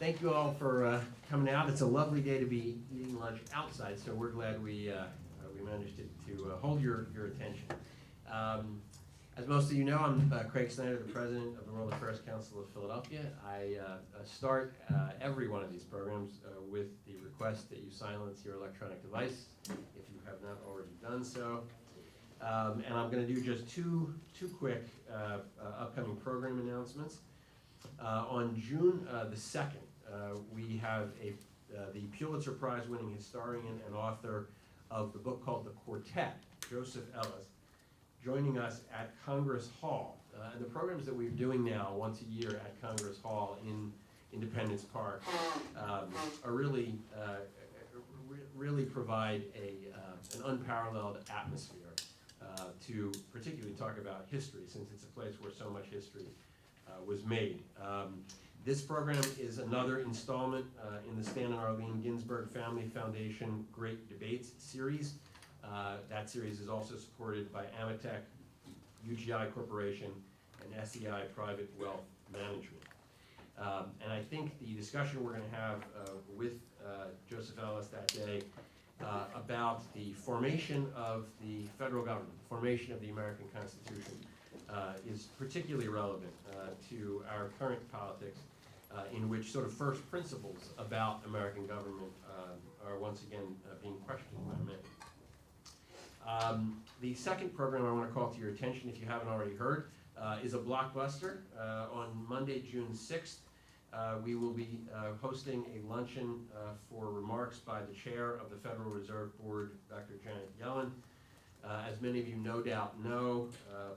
Thank you all for coming out. It's a lovely day to be eating lunch outside, so we're glad we managed to hold your attention. As most of you know, I'm Craig Snyder, the president of the World Affairs Council of Philadelphia. I start every one of these programs with the request that you silence your electronic device if you have not already done so. And I'm going to do just two quick upcoming program announcements. On June the 2nd, we have the Pulitzer Prize winning historian and author of the book called The Quartet, Joseph Ellis, joining us at Congress Hall. And the programs that we're doing now once a year at Congress Hall in Independence Park are really provide an unparalleled atmosphere to particularly talk about history, since it's a place where so much history was made. This program is another installment in the Stan and Arlene Ginsberg Family Foundation Great Debates series. That series is also supported by Amatec, UGI Corporation, and SEI Private Wealth Management. And I think the discussion we're going to have with Joseph Ellis that day about the formation of the federal government, the formation of the American Constitution, is particularly relevant to our current politics, in which sort of first principles about American government are once again being questioned by many. The second program I want to call to your attention, if you haven't already heard, is a blockbuster. On Monday, June 6th, we will be hosting a luncheon for remarks by the chair of the Federal Reserve Board, Dr. Janet Yellen. As many of you no doubt know,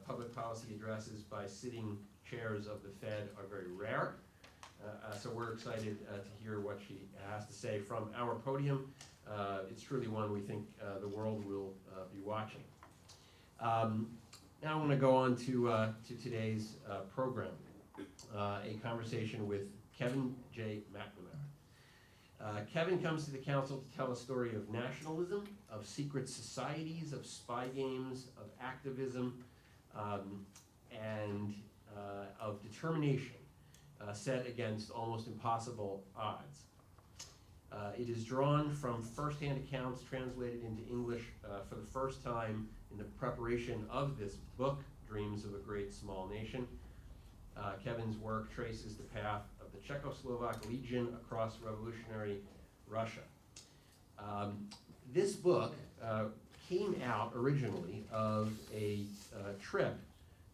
public policy addresses by sitting chairs of the Fed are very rare. So we're excited to hear what she has to say from our podium. It's truly one we think the world will be watching. Now I want to go on to today's program, a conversation with Kevin J. McNamara. Kevin comes to the council to tell a story of nationalism, of secret societies, of spy games, of activism, and of determination set against almost impossible odds. It is drawn from first-hand accounts translated into English for the first time in the preparation of this book, Dreams of a Great Small Nation. Kevin's work traces the path of the Czechoslovak Legion across revolutionary Russia. This book came out originally of a trip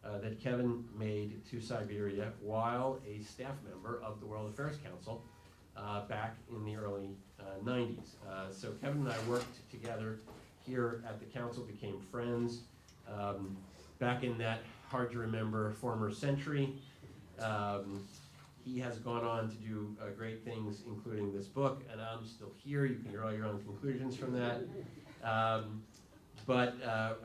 that Kevin made to Siberia while a staff member of the World Affairs Council back in the early 90s. So Kevin and I worked together here at the council, became friends back in that hard to remember former century. He has gone on to do great things, including this book, and I'm still here. You can draw your own conclusions from that. But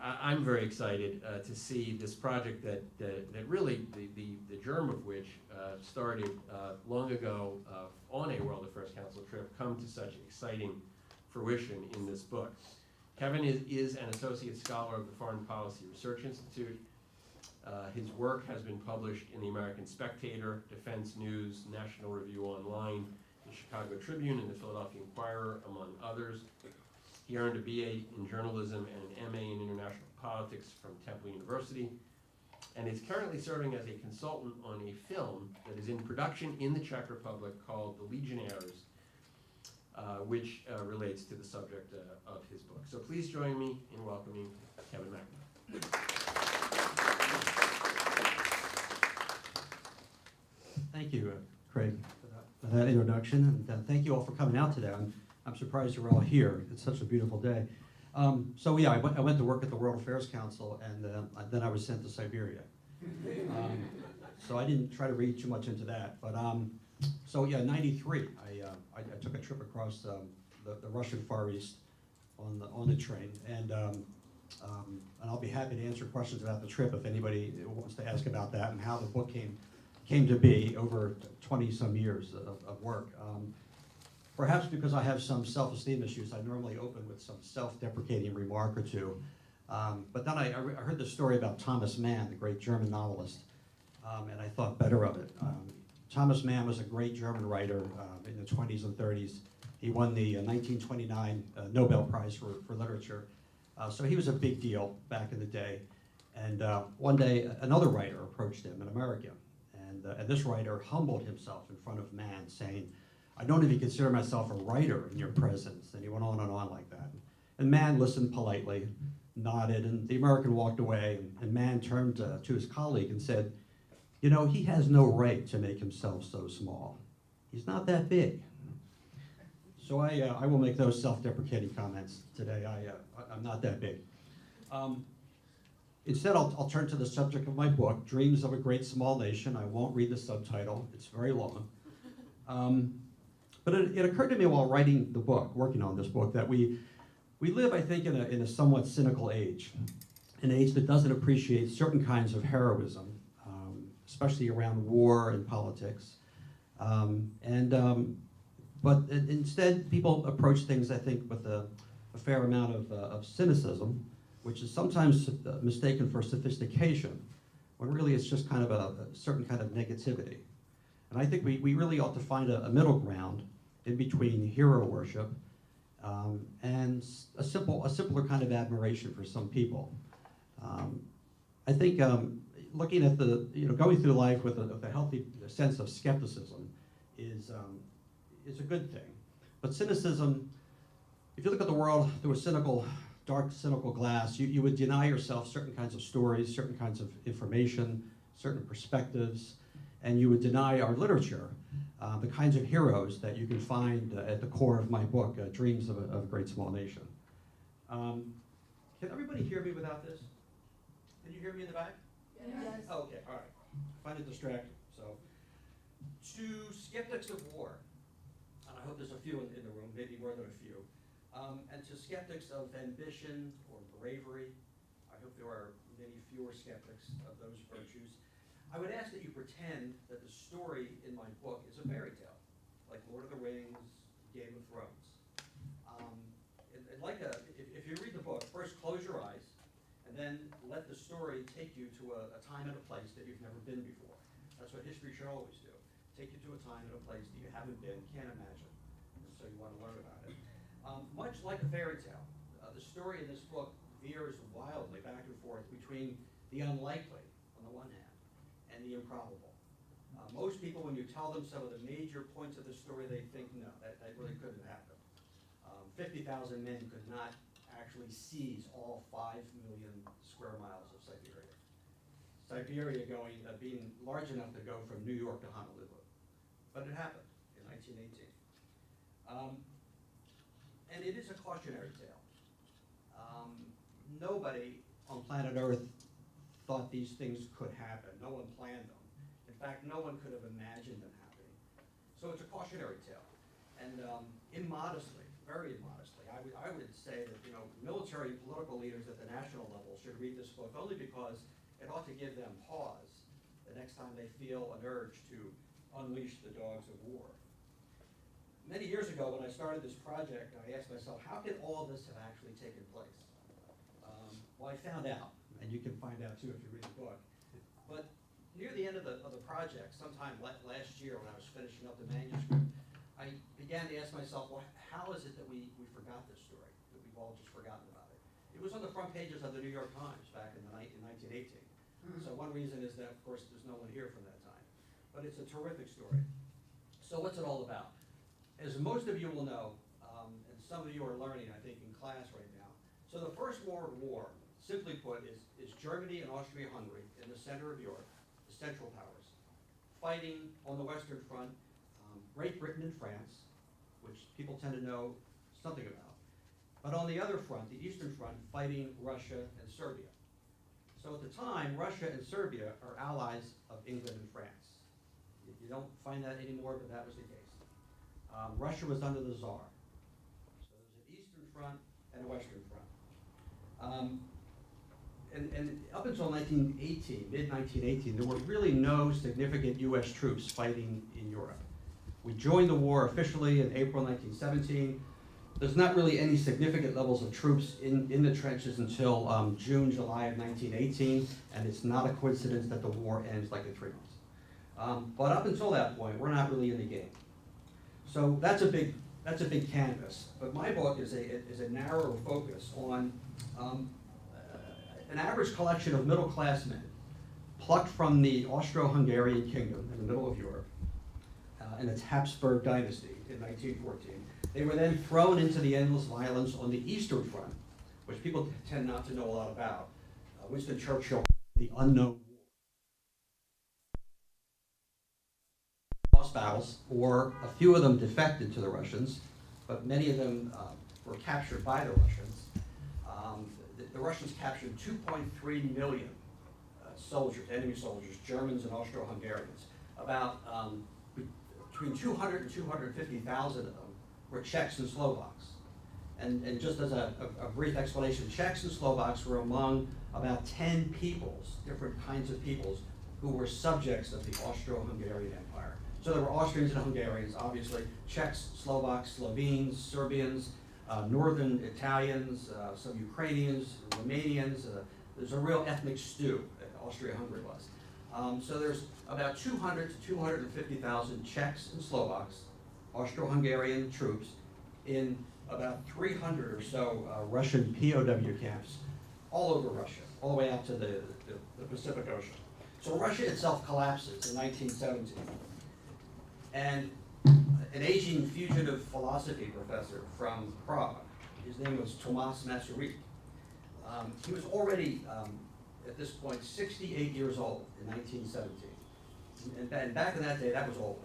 I'm very excited to see this project that really, the germ of which started long ago on a World Affairs Council trip, come to such exciting fruition in this book. Kevin is an associate scholar of the Foreign Policy Research Institute. His work has been published in the American Spectator, Defense News, National Review Online, the Chicago Tribune, and the Philadelphia Inquirer, among others. He earned a BA in journalism and an MA in international politics from Temple University, and is currently serving as a consultant on a film that is in production in the Czech Republic called The Legionnaires, which relates to the subject of his book. So please join me in welcoming Kevin McNamara. Thank you, Craig, for that introduction, and thank you all for coming out today. I'm surprised you're all here. It's such a beautiful day. So yeah, I went to work at the World Affairs Council, and then I was sent to Siberia. So I didn't try to read too much into that, but so yeah, '93, I took a trip across the Russian Far East on the train, and I'll be happy to answer questions about the trip if anybody wants to ask about that and how the book came to be over 20-some years of work. Perhaps because I have some self-esteem issues, I normally open with some self-deprecating remark or two. But then I heard the story about Thomas Mann, the great German novelist, and I thought better of it. Thomas Mann was a great German writer in the 20s and 30s. He won the 1929 Nobel Prize for Literature. So he was a big deal back in the day. And one day, another writer approached him, an American. And this writer humbled himself in front of Mann, saying, "I don't even consider myself a writer in your presence." And he went on and on like that. And Mann listened politely, nodded, and the American walked away. And Mann turned to his colleague and said, "You know, he has no right to make himself so small. He's not that big." So I will make those self-deprecating comments today. I'm not that big. Instead, I'll turn to the subject of my book, Dreams of a Great Small Nation. I won't read the subtitle. It's very long. But it occurred to me while writing the book, working on this book, that we live, I think, in a somewhat cynical age, an age that doesn't appreciate certain kinds of heroism, especially around war and politics. But instead, people approach things, I think, with a fair amount of cynicism, which is sometimes mistaken for sophistication, when really it's just kind of a certain kind of negativity. And I think we really ought to find a middle ground in between hero worship and a simpler kind of admiration for some people. I think looking at going through life with a healthy sense of skepticism is a good thing. But cynicism, if you look at the world through a dark, cynical glass, you would deny yourself certain kinds of stories, certain kinds of information, certain perspectives, and you would deny our literature, the kinds of heroes that you can find at the core of my book, Dreams of a Great Small Nation. Can everybody hear me without this? Can you hear me in the back? Yes. Oh, okay, all right. Find it distracting. So, to skeptics of war, and I hope there's a few in the room, maybe more than a few, and to skeptics of ambition or bravery, I hope there are many fewer skeptics of those virtues, I would ask that you pretend that the story in my book is a fairy tale, like Lord of the Rings, Game of Thrones. If you read the book, first close your eyes, and then let the story take you to a time and a place that you've never been before. That's what history should always do. Take you to a time and a place that you haven't been, can't imagine, and so you want to learn about it. Much like a fairy tale, the story in this book veers wildly back and forth between the unlikely, on the one hand, and the improbable. Most people, when you tell them some of the major points of the story, they think, no, that really couldn't happen. 50,000 men could not actually seize all 5 million square miles of Siberia. Siberia being large enough to go from New York to Honolulu. But it happened in 1918. And it is a cautionary tale. Nobody on planet Earth thought these things could happen. No one planned them. In fact, no one could have imagined them happening. So it's a cautionary tale. And immodestly, very immodestly, I would say that military and political leaders at the national level should read this book only because it ought to give them pause the next time they feel an urge to unleash the dogs of war. Many years ago, when I started this project, I asked myself, how could all this have actually taken place? Well, I found out, and you can find out too if you read the book. But near the end of the project, sometime last year when I was finishing up the manuscript, I began to ask myself, well, how is it that we forgot this story, that we've all just forgotten about it? It was on the front pages of the New York Times back in 1918. So one reason is that, of course, there's no one here from that time. But it's a terrific story. So what's it all about? As most of you will know, and some of you are learning, I think, in class right now, so the First World War, simply put, is Germany and Austria-Hungary in the center of Europe, the Central Powers, fighting on the Western Front, Great Britain and France, which people tend to know something about. But on the other front, the Eastern Front, fighting Russia and Serbia. So at the time, Russia and Serbia are allies of England and France. You don't find that anymore, but that was the case. Russia was under the Tsar. So there's an Eastern Front and a Western Front. And up until 1918, mid-1918, there were really no significant U.S. troops fighting in Europe. We joined the war officially in April 1917. There's not really any significant levels of troops in the trenches until June, July of 1918, and it's not a coincidence that the war ends like in 3 months. But up until that point, we're not really in the game. So that's a big canvas. But my book is a narrow focus on an average collection of middle-class men plucked from the Austro-Hungarian kingdom in the middle of Europe in its Habsburg dynasty in 1914. They were then thrown into the endless violence on the Eastern Front, which people tend not to know a lot about. Winston Churchill, the unknown war. Lost battles, or a few of them defected to the Russians, but many of them were captured by the Russians. The Russians captured 2.3 million soldiers, enemy soldiers, Germans and Austro-Hungarians. About between 200 and 250,000 of them were Czechs and Slovaks. And just as a brief explanation, Czechs and Slovaks were among about 10 peoples, different kinds of peoples, who were subjects of the Austro-Hungarian Empire. So there were Austrians and Hungarians, obviously, Czechs, Slovaks, Slovenes, Serbians, Northern Italians, some Ukrainians, Romanians. There's a real ethnic stew, Austria-Hungary was. So there's about 200 to 250,000 Czechs and Slovaks, Austro-Hungarian troops, in about 300 or so Russian POW camps all over Russia, all the way out to the Pacific Ocean. So Russia itself collapses in 1917. And an aging fugitive philosophy professor from Prague, his name was Tomáš Masaryk. He was already, at this point, 68 years old in 1917. And back in that day, that was old.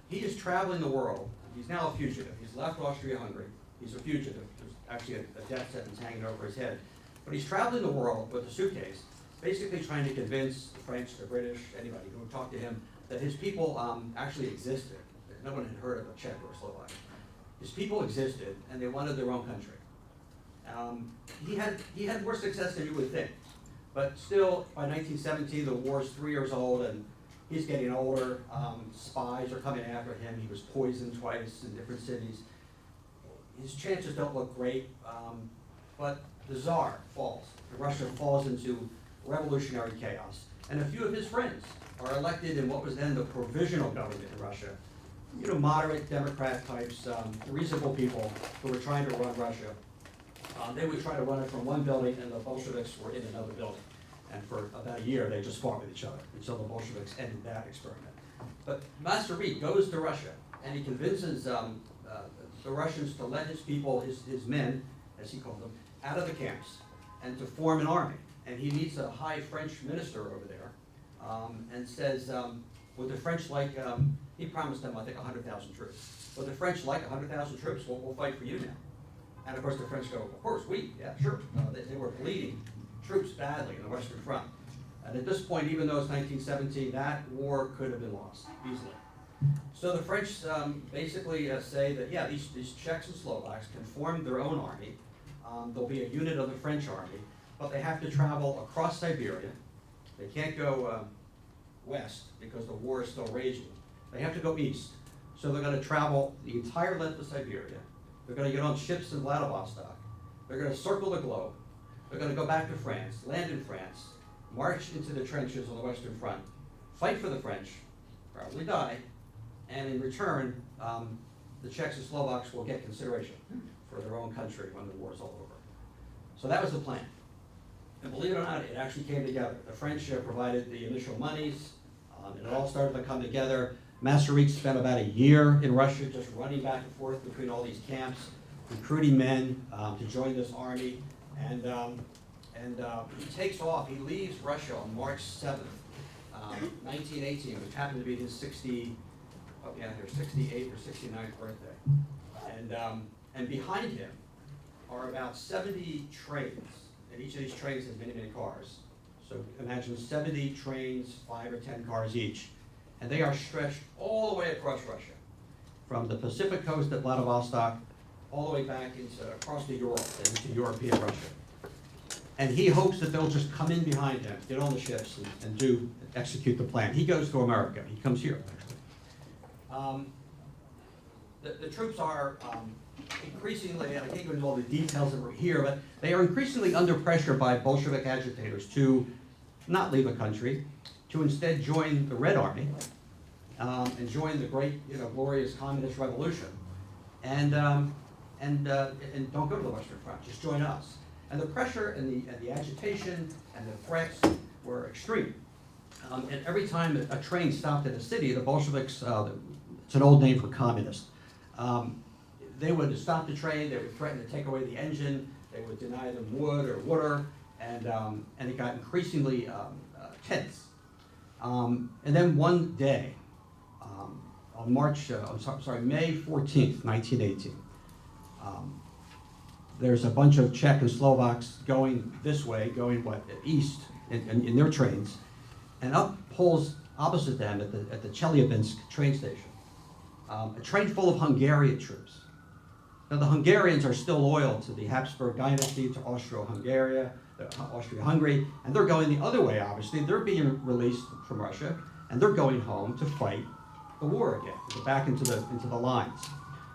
He is traveling the world. He's now a fugitive. He's left Austria-Hungary. He's a fugitive. There's actually a death sentence hanging over his head. But he's traveling the world with a suitcase, basically trying to convince the French, the British, anybody who would talk to him, that his people actually existed. No one had heard of a Czech or a Slovak. His people existed, and they wanted their own country. He had more success than you would think. But still, by 1917, the war's 3 years old, and he's getting older. Spies are coming after him. He was poisoned twice in different cities. His chances don't look great, but the Tsar falls. Russia falls into revolutionary chaos. And a few of his friends are elected in what was then the provisional government in Russia. You know, moderate Democrat types, reasonable people who were trying to run Russia. They would try to run it from one building, and the Bolsheviks were in another building. And for about a year, they just fought with each other until the Bolsheviks ended that experiment. But Masaryk goes to Russia, and he convinces the Russians to let his people, his men, as he called them, out of the camps and to form an army. And he meets a high French minister over there and says, would the French like, he promised them, I think, 100,000 troops. Would the French like 100,000 troops? Well, we'll fight for you now. And of course the French go, of course, yeah, sure. They were bleeding troops badly in the Western Front. And at this point, even though it's 1917, that war could have been lost easily. So the French basically say that, yeah, these Czechs and Slovaks can form their own army. There'll be a unit of the French army, but they have to travel across Siberia. They can't go west because the war is still raging. They have to go east. So they're going to travel the entire length of Siberia. They're going to get on ships in Vladivostok. They're going to circle the globe. They're going to go back to France, land in France, march into the trenches on the Western Front, fight for the French, probably die, and in return, the Czechs and Slovaks will get consideration for their own country when the war's all over. So that was the plan. And believe it or not, it actually came together. The French provided the initial monies, and it all started to come together. Masaryk spent about a year in Russia just running back and forth between all these camps, recruiting men to join this army, and he takes off. He leaves Russia on March 7th, 1918, which happened to be his 68th or 69th birthday. And behind him are about 70 trains, and each of these trains has many, many cars. So imagine 70 trains, 5 or 10 cars each. And they are stretched all the way across Russia, from the Pacific coast at Vladivostok, all the way back across to Europe, and into European Russia. And he hopes that they'll just come in behind him, get on the ships, and execute the plan. He goes to America. He comes here, actually. The troops are increasingly, and I can't go into all the details that were here, but they are increasingly under pressure by Bolshevik agitators to not leave the country, to instead join the Red Army and join the great, glorious communist revolution, and don't go to the Western Front. Just join us. And the pressure and the agitation and the threats were extreme. And every time a train stopped in a city, the Bolsheviks, it's an old name for communist, they would stop the train, they would threaten to take away the engine, they would deny them wood or water, and it got increasingly tense. And then one day, on May 14th, 1918, there's a bunch of Czech and Slovaks going this way, going east in their trains, and up pulls opposite them at the Chelyabinsk train station, a train full of Hungarian troops. Now the Hungarians are still loyal to the Habsburg dynasty, to Austria-Hungary, and they're going the other way, obviously. They're being released from Russia, and they're going home to fight the war again, to go back into the lines.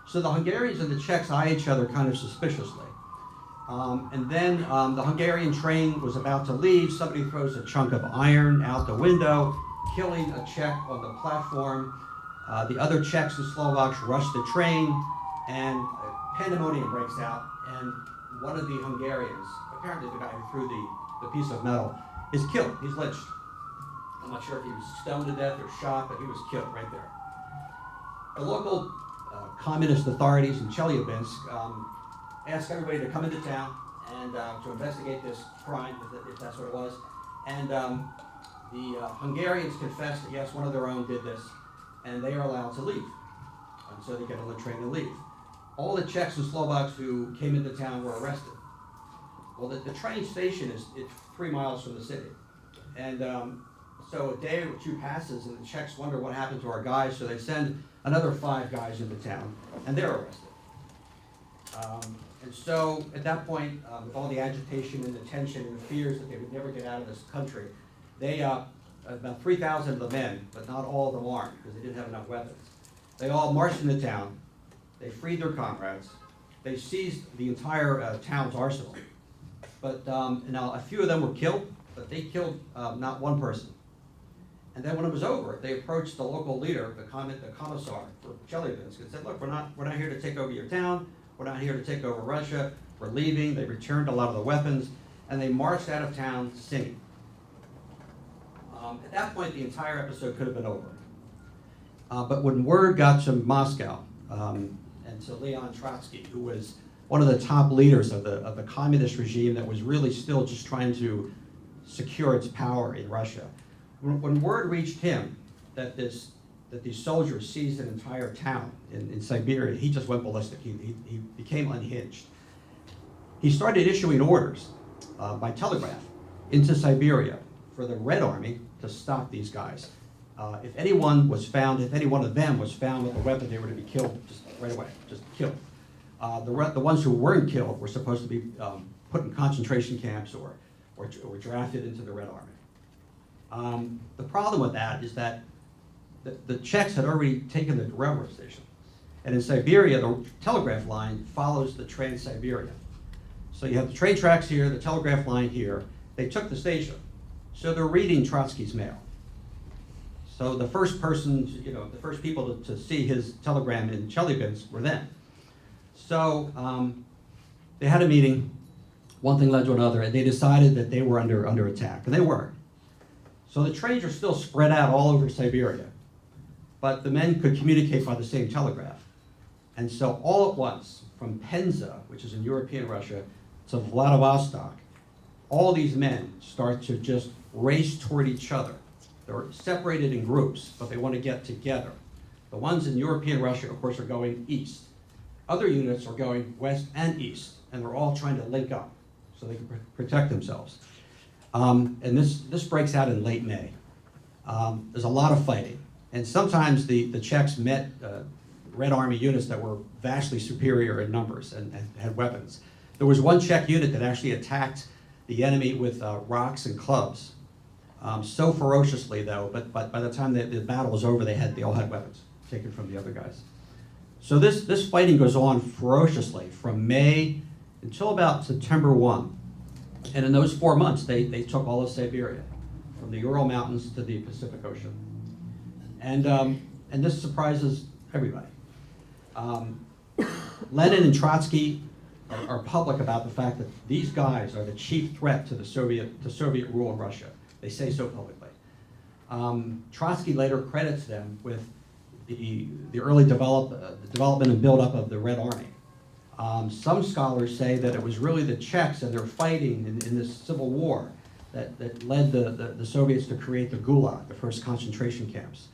So the Hungarians and the Czechs eye each other kind of suspiciously. And then the Hungarian train was about to leave. Somebody throws a chunk of iron out the window, killing a Czech on the platform. The other Czechs and Slovaks rush the train, and pandemonium breaks out, and one of the Hungarians, apparently the guy who threw the piece of metal, is killed. He's lynched. I'm not sure if he was stoned to death or shot, but he was killed right there. The local communist authorities in Chelyabinsk asked everybody to come into town and to investigate this crime, if that's what it was. And the Hungarians confessed that yes, one of their own did this, and they are allowed to leave. And so they get on the train and leave. All the Czechs and Slovaks who came into town were arrested. Well, the train station it's 3 miles from the city. And so a day or two passes, and the Czechs wonder what happened to our guys, so they send another 5 guys into town, and they're arrested. And so at that point, with all the agitation and the tension and the fears that they would never get out of this country, they, about 3,000 of the men, but not all of them armed, because they didn't have enough weapons, they all marched into town. They freed their comrades. They seized the entire town's arsenal. But now a few of them were killed, but they killed not one person. And then when it was over, they approached the local leader, the commissar for Chelyabinsk, and said, look, we're not here to take over your town. We're not here to take over Russia. We're leaving. They returned a lot of the weapons, and they marched out of town singing. At that point, the entire episode could have been over. But when word got to Moscow, and to Leon Trotsky, who was one of the top leaders of the communist regime that was really still just trying to secure its power in Russia. When word reached him that these soldiers seized an entire town in Siberia, he just went ballistic. He became unhinged. He started issuing orders by telegraph into Siberia for the Red Army to stop these guys. If any one of them was found with a weapon, they were to be killed just right away, just killed. The ones who weren't killed were supposed to be put in concentration camps or drafted into the Red Army. The problem with that is that the Czechs had already taken the railroad station. And in Siberia, the telegraph line follows the Trans-Siberian. So you have the train tracks here, the telegraph line here. They took the station. So they're reading Trotsky's mail. So the first persons, the first people to see his telegram in Chelyabinsk were them. So they had a meeting, one thing led to another, and they decided that they were under attack, and they were. So the trains are still spread out all over Siberia, but the men could communicate by the same telegraph. And so all at once, from Penza, which is in European Russia, to Vladivostok, all these men start to just race toward each other. They're separated in groups, but they want to get together. The ones in European Russia, of course, are going east. Other units are going west and east, and they're all trying to link up so they can protect themselves. And this breaks out in late May. There's a lot of fighting, and sometimes the Czechs met Red Army units that were vastly superior in numbers and had weapons. There was one Czech unit that actually attacked the enemy with rocks and clubs. So ferociously, though, but by the time the battle was over, they all had weapons taken from the other guys. So this fighting goes on ferociously from May until about September 1. And in those 4 months, they took all of Siberia, from the Ural Mountains to the Pacific Ocean. And this surprises everybody. Lenin and Trotsky are public about the fact that these guys are the chief threat to the Soviet rule in Russia. They say so publicly. Trotsky later credits them with the early development and buildup of the Red Army. Some scholars say that it was really the Czechs and their fighting in this civil war that led the Soviets to create the Gulag, the first concentration camps.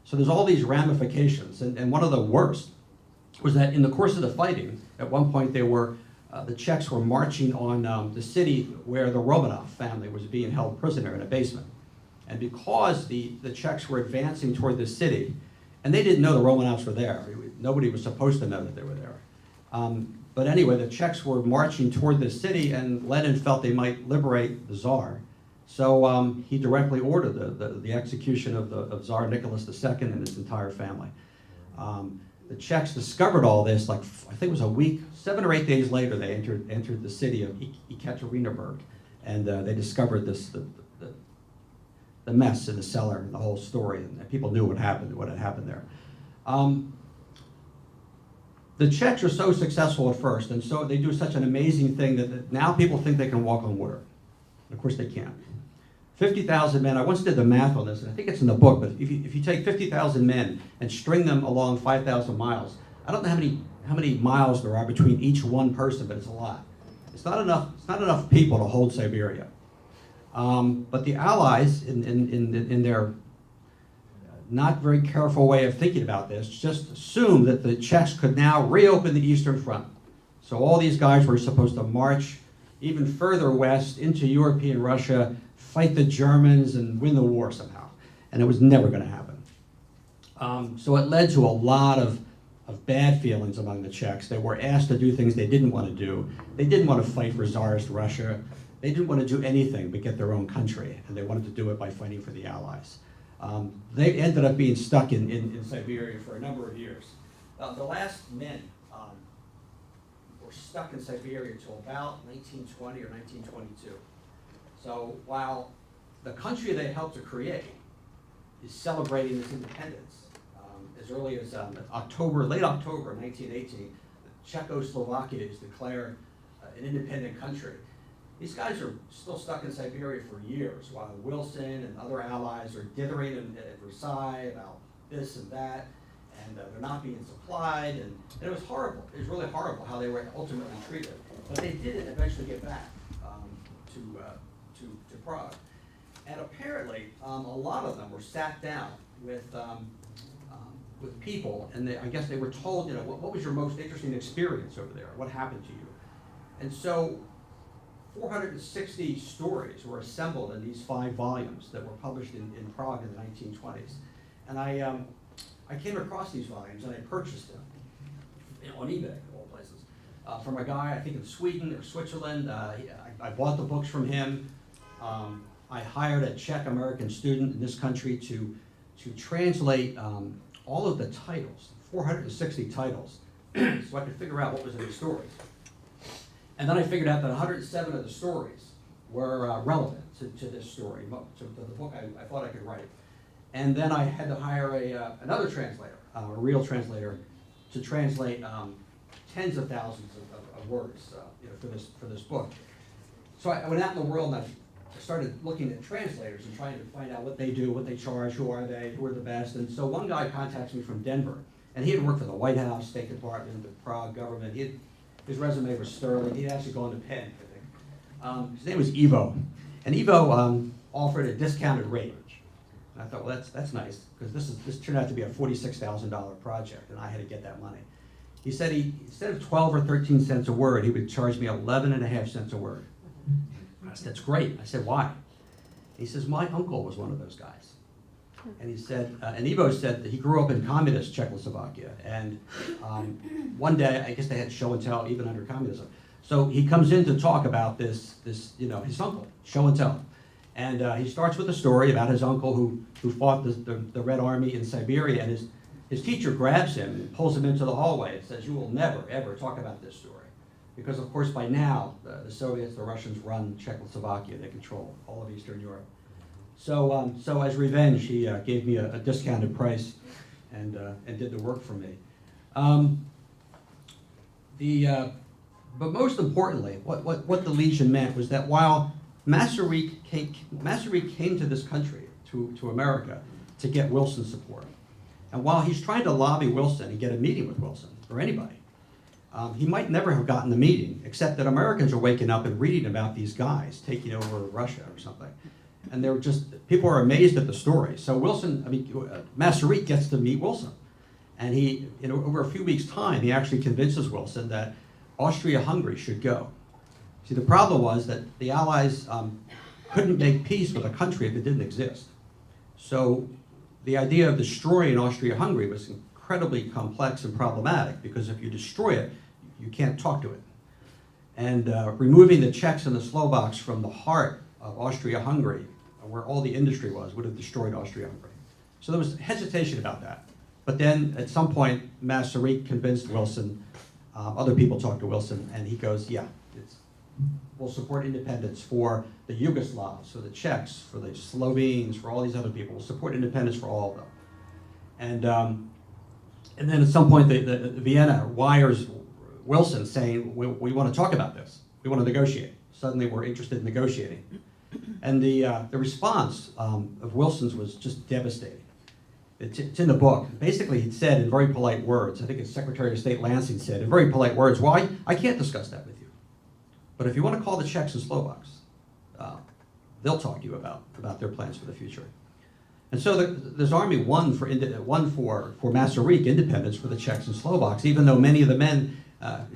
So there's all these ramifications, and one of the worst was that in the course of the fighting, at one point the Czechs were marching on the city where the Romanov family was being held prisoner in a basement. And because the Czechs were advancing toward the city, and they didn't know the Romanovs were there. Nobody was supposed to know that they were there. But anyway, the Czechs were marching toward the city, and Lenin felt they might liberate the Tsar. So he directly ordered the execution of Tsar Nicholas II and his entire family. The Czechs discovered all this, like, I think it was a week, 7 or 8 days later, they entered the city of Ekaterinburg, and they discovered the mess in the cellar and the whole story, and people knew what had happened there. The Czechs are so successful at first, and so they do such an amazing thing that now people think they can walk on water. Of course they can't. 50,000 men, I once did the math on this, and I think it's in the book, but if you take 50,000 men and string them along 5,000 miles, I don't know how many miles there are between each one person, but it's a lot. It's not enough people to hold Siberia. But the Allies, in their not very careful way of thinking about this, just assumed that the Czechs could now reopen the Eastern Front. So all these guys were supposed to march even further west into European Russia, fight the Germans, and win the war somehow. And it was never going to happen. So it led to a lot of bad feelings among the Czechs. They were asked to do things they didn't want to do. They didn't want to fight for Tsarist Russia. They didn't want to do anything but get their own country, and they wanted to do it by fighting for the Allies. They ended up being stuck in Siberia for a number of years. The last men were stuck in Siberia until about 1920 or 1922. So while the country they helped to create is celebrating its independence, as early as late October 1918, Czechoslovakia is declared an independent country. These guys are still stuck in Siberia for years, while Wilson and other allies are dithering at Versailles about this and that, and they're not being supplied, and it was horrible. It was really horrible how they were ultimately treated. But they did eventually get back to Prague. And apparently, a lot of them were sat down with people, and I guess they were told, what was your most interesting experience over there? What happened to you? And so 460 stories were assembled in these 5 volumes that were published in Prague in the 1920s. And I came across these volumes and I purchased them on eBay, of all places, from a guy, I think in Sweden or Switzerland. I bought the books from him. I hired a Czech-American student in this country to translate all of the titles, 460 titles, so I could figure out what was in the stories. And then I figured out that 107 of the stories were relevant to this story, to the book I thought I could write. And then I had to hire another translator, a real translator, to translate tens of thousands of words for this book. So I went out in the world and I started looking at translators and trying to find out what they do, what they charge, who are they, who are the best. And so one guy contacts me from Denver, and he had worked for the White House, State Department, the Prague government. His resume was sterling. He'd actually gone to Penn, I think. His name was Ivo. And Ivo offered a discounted rate. And I thought, well, that's nice, because this turned out to be a $46,000 project, and I had to get that money. He said instead of 12 or 13 cents a word, he would charge me 11.5 cents a word. I said, that's great. I said, why? He says, my uncle was one of those guys. And he said, and Ivo said that he grew up in communist Czechoslovakia. And one day, I guess they had show and tell even under communism. So he comes in to talk about this his uncle, show and tell. And he starts with a story about his uncle who fought the Red Army in Siberia. And his teacher grabs him and pulls him into the hallway and says, you will never, ever talk about this story. Because, of course, by now, the Soviets, the Russians run Czechoslovakia. They control all of Eastern Europe. So as revenge, he gave me a discounted price and did the work for me. But most importantly, what the Legion meant was that while Masaryk came to this country, to America, to get Wilson's support, and while he's trying to lobby Wilson and get a meeting with Wilson, or anybody, he might never have gotten the meeting, except that Americans are waking up and reading about these guys taking over Russia or something. And they're just, people are amazed at the story. So Masaryk gets to meet Wilson. And he, over a few weeks' time, he actually convinces Wilson that Austria-Hungary should go. See, the problem was that the Allies couldn't make peace with a country if it didn't exist. So the idea of destroying Austria-Hungary was incredibly complex and problematic, because if you destroy it, you can't talk to it. And removing the Czechs and the Slovaks from the heart of Austria-Hungary, where all the industry was, would have destroyed Austria-Hungary. So there was hesitation about that. But then at some point, Masaryk convinced Wilson, other people talked to Wilson, and he goes, yeah, we'll support independence for the Yugoslavs, for the Czechs, for the Slovenes, for all these other people. We'll support independence for all of them. And then at some point, the Vienna wires Wilson saying, we want to talk about this. We want to negotiate. Suddenly, we're interested in negotiating. And the response of Wilson's was just devastating. It's in the book. Basically, he said in very polite words, I think his Secretary of State Lansing said in very polite words, well, I can't discuss that with you. But if you want to call the Czechs and Slovaks, they'll talk to you about their plans for the future. And so this army won for Masaryk independence for the Czechs and Slovaks, even though many of the men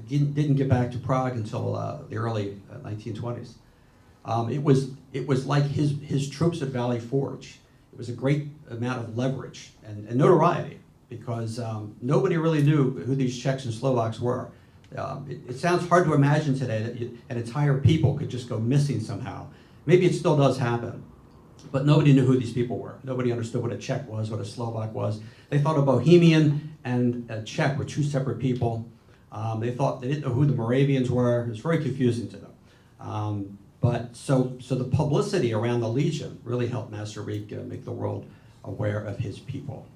didn't get back to Prague until the early 1920s. It was like his troops at Valley Forge. It was a great amount of leverage and notoriety, because nobody really knew who these Czechs and Slovaks were. It sounds hard to imagine today that an entire people could just go missing somehow. Maybe it still does happen, but nobody knew who these people were. Nobody understood what a Czech was, what a Slovak was. They thought a Bohemian and a Czech were two separate people. They didn't know who the Moravians were. It was very confusing to them. But so the publicity around the Legion really helped Masaryk make the world aware of his people.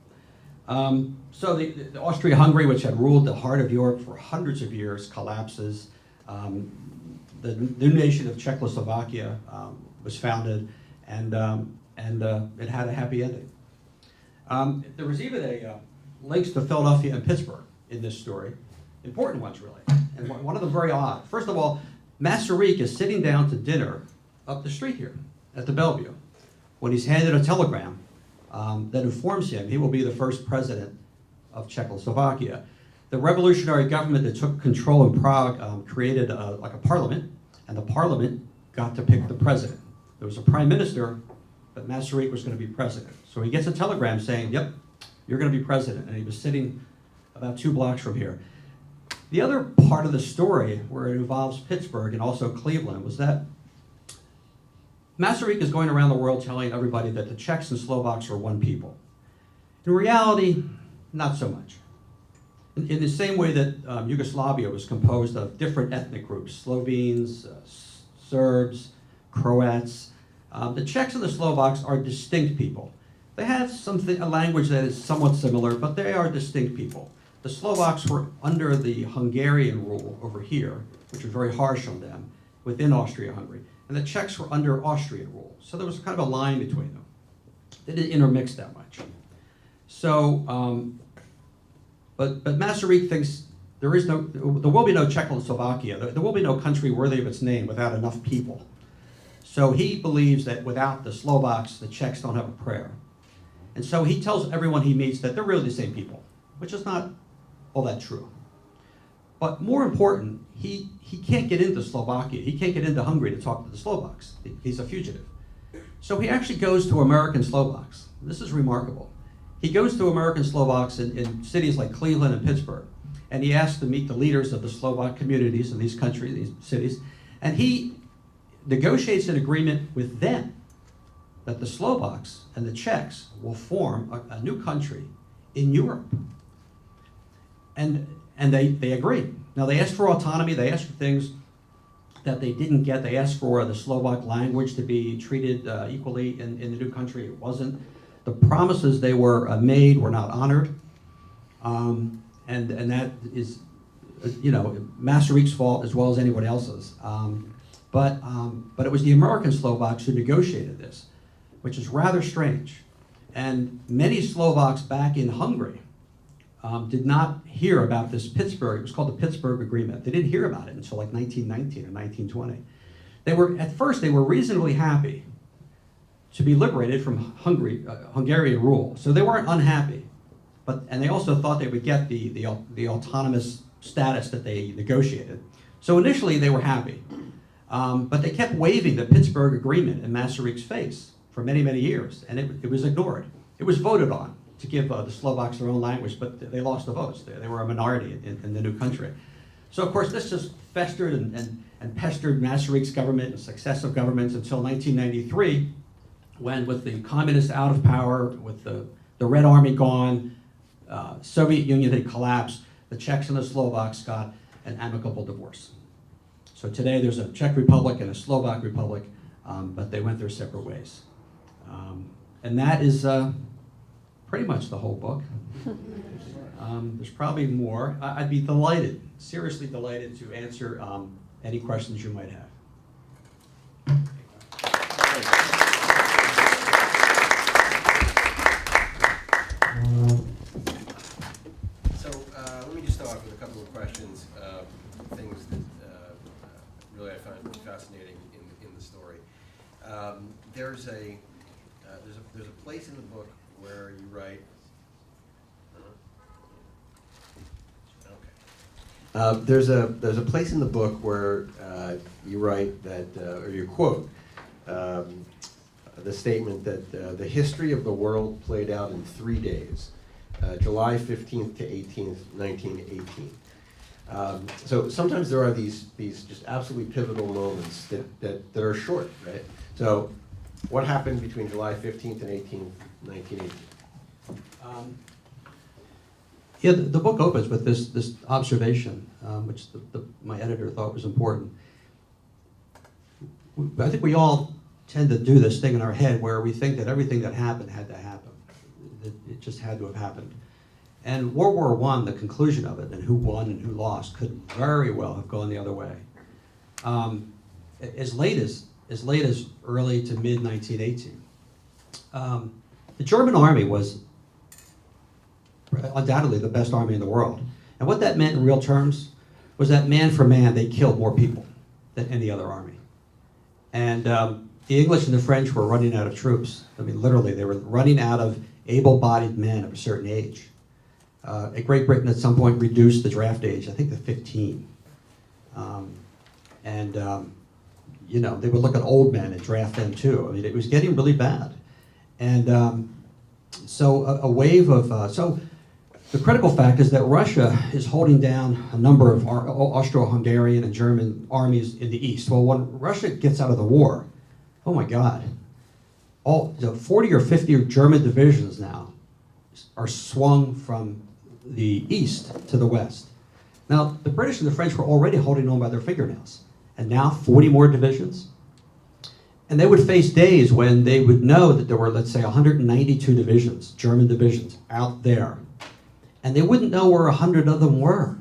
So the Austria-Hungary, which had ruled the heart of Europe for hundreds of years, collapses. The new nation of Czechoslovakia was founded, and it had a happy ending. There was even links to Philadelphia and Pittsburgh in this story, important ones really, and one of them very odd. First of all, Masaryk is sitting down to dinner up the street here at the Bellevue when he's handed a telegram that informs him he will be the first president of Czechoslovakia. The revolutionary government that took control in Prague created like a parliament, and the parliament got to pick the president. There was a prime minister, but Masaryk was going to be president. So he gets a telegram saying, yep, you're going to be president, and he was sitting about 2 blocks from here. The other part of the story, where it involves Pittsburgh and also Cleveland, was that Masaryk is going around the world telling everybody that the Czechs and Slovaks are one people. In reality, not so much. In the same way that Yugoslavia was composed of different ethnic groups, Slovenes, Serbs, Croats, the Czechs and the Slovaks are distinct people. They have a language that is somewhat similar, but they are distinct people. The Slovaks were under the Hungarian rule over here, which was very harsh on them, within Austria-Hungary. And the Czechs were under Austrian rule. So there was kind of a line between them. They didn't intermix that much. So, but Masaryk thinks there will be no Czechoslovakia. There will be no country worthy of its name without enough people. So he believes that without the Slovaks, the Czechs don't have a prayer. And so he tells everyone he meets that they're really the same people, which is not all that true. But more important, he can't get into Slovakia. He can't get into Hungary to talk to the Slovaks. He's a fugitive. So he actually goes to American Slovaks. This is remarkable. He goes to American Slovaks in cities like Cleveland and Pittsburgh, and he asks to meet the leaders of the Slovak communities in these countries, these cities, and he negotiates an agreement with them that the Slovaks and the Czechs will form a new country in Europe. And they agree. Now they ask for autonomy, they ask for things, that they didn't get. They asked for the Slovak language to be treated equally in the new country. It wasn't. The promises they were made were not honored. And that is, Masaryk's fault as well as anyone else's. But it was the American Slovaks who negotiated this, which is rather strange. And many Slovaks back in Hungary did not hear about this Pittsburgh. It was called the Pittsburgh Agreement. They didn't hear about it until like 1919 or 1920. At first, they were reasonably happy to be liberated from Hungarian rule. So they weren't unhappy. And they also thought they would get the autonomous status that they negotiated. So initially, they were happy. But they kept waving the Pittsburgh Agreement in Masaryk's face for many, many years, and it was ignored. It was voted on to give the Slovaks their own language, but they lost the votes. They were a minority in the new country. So of course this just festered and pestered Masaryk's government and successive governments until 1993, when with the communists out of power, with the Red Army gone, Soviet Union had collapsed, the Czechs and the Slovaks got an amicable divorce. So today there's a Czech Republic and a Slovak Republic, but they went their separate ways. And that is pretty much the whole book. There's probably more. I'd be delighted, seriously delighted to answer any questions you might have. So let me just start off with a couple of questions, things that really I find fascinating in the story. There's a place in the book where you write. There's a place in the book where you write that, or you quote the statement that the history of the world played out in 3 days, July 15th to 18th, 1918. So sometimes there are these just absolutely pivotal moments that are short, right? So what happened between July 15th and 18th, 1918? Yeah, the book opens with this observation, which my editor thought was important. I think we all tend to do this thing in our head where we think that everything that happened had to happen. It just had to have happened. And World War I, the conclusion of it, and who won and who lost, could very well have gone the other way. As late as early to mid-1918. The German army was undoubtedly the best army in the world. And what that meant in real terms was that man for man, they killed more people than any other army. And the English and the French were running out of troops. I mean, literally, they were running out of able-bodied men of a certain age. Great Britain at some point reduced the draft age, I think, to 15. They would look at old men and draft them too. I mean, it was getting really bad. And so the critical fact is that Russia is holding down a number of Austro-Hungarian and German armies in the east. Well, when Russia gets out of the war, oh my God, 40 or 50 German divisions now are swung from the east to the west. Now, the British and the French were already holding on by their fingernails, and now 40 more divisions. And they would face days when they would know that there were, let's say, 192 divisions, German divisions, out there. And they wouldn't know where 100 of them were.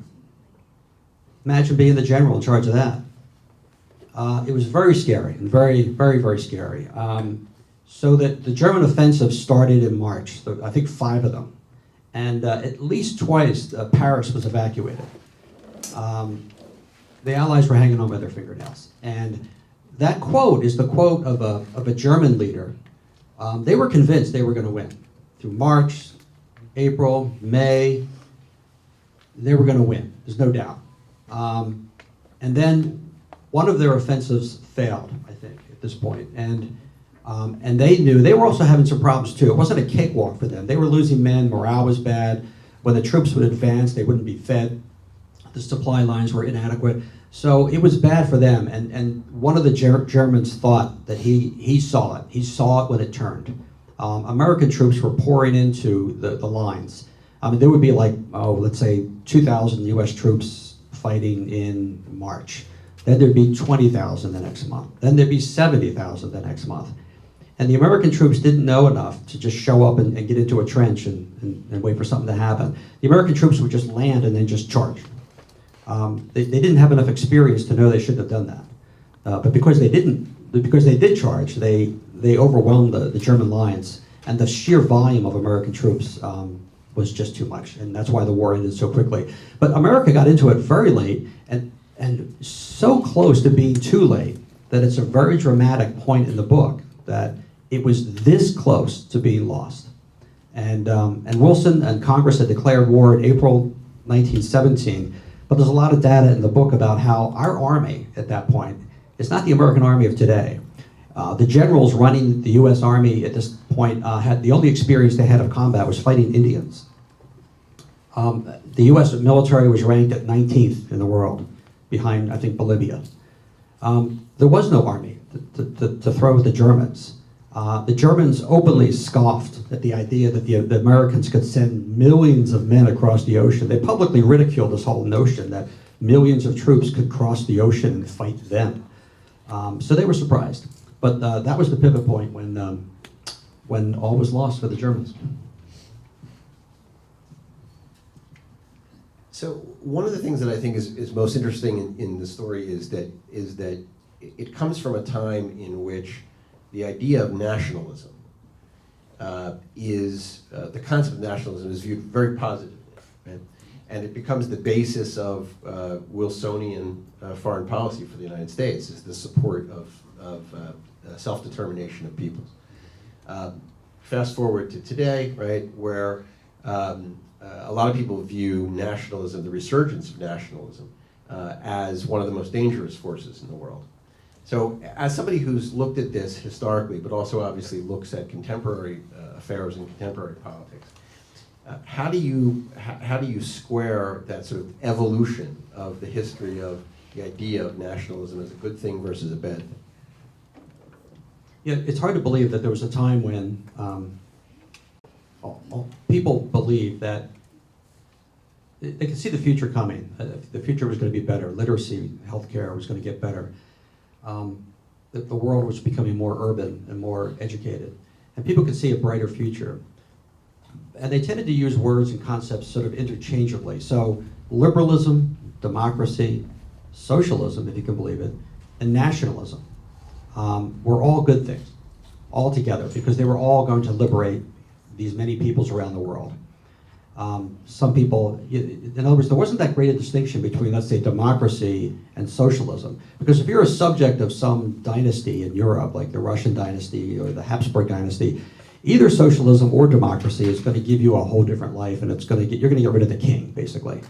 Imagine being the general in charge of that. It was very scary, and very, very, very scary. So that the German offensive started in March, I think 5 of them. And at least twice, Paris was evacuated. The Allies were hanging on by their fingernails. And that quote is the quote of a German leader. They were convinced they were going to win. Through March, April, May, they were going to win. There's no doubt. And then one of their offensives failed, I think, at this point. And they knew they were also having some problems too. It wasn't a cakewalk for them. They were losing men, morale was bad. When the troops would advance, they wouldn't be fed. The supply lines were inadequate. So it was bad for them. And one of the Germans thought that he saw it. He saw it when it turned. American troops were pouring into the lines. I mean, there would be like, let's say 2,000 US troops fighting in March. Then there'd be 20,000 the next month. Then there'd be 70,000 the next month. And the American troops didn't know enough to just show up and get into a trench and wait for something to happen. The American troops would just land and then just charge. They didn't have enough experience to know they shouldn't have done that. But because they did charge, they overwhelmed the German lines, and the sheer volume of American troops was just too much, and that's why the war ended so quickly. But America got into it very late, and so close to being too late that it's a very dramatic point in the book that it was this close to being lost. And Wilson and Congress had declared war in April 1917, but there's a lot of data in the book about how our army at that point is not the American army of today. The generals running the U.S. Army at this point had the only experience they had of combat was fighting Indians. The U.S. military was ranked at 19th in the world, behind, I think, Bolivia. There was no army to throw at the Germans. The Germans openly scoffed at the idea that the Americans could send millions of men across the ocean. They publicly ridiculed this whole notion that millions of troops could cross the ocean and fight them. So they were surprised. But that was the pivot point when all was lost for the Germans. So one of the things that I think is most interesting in the story is that it comes from a time in which the idea of nationalism the concept of nationalism is viewed very positively, right? And it becomes the basis of Wilsonian foreign policy for the United States, is the support of self-determination of peoples. Fast forward to today, right, where a lot of people view nationalism, the resurgence of nationalism, as one of the most dangerous forces in the world. So as somebody who's looked at this historically, but also obviously looks at contemporary affairs and contemporary politics, how do you square that sort of evolution of the history of the idea of nationalism as a good thing versus a bad thing? Yeah, it's hard to believe that there was a time when people believed that they could see the future coming. The future was going to be better. Literacy, healthcare was going to get better. That the world was becoming more urban and more educated, and people could see a brighter future. And they tended to use words and concepts sort of interchangeably. So liberalism, democracy, socialism, if you can believe it, and nationalism were all good things, all together, because they were all going to liberate these many peoples around the world. Some people, in other words, there wasn't that great a distinction between, let's say, democracy and socialism. Because if you're a subject of some dynasty in Europe, like the Russian dynasty or the Habsburg dynasty, either socialism or democracy is going to give you a whole different life, and you're going to get rid of the king, basically.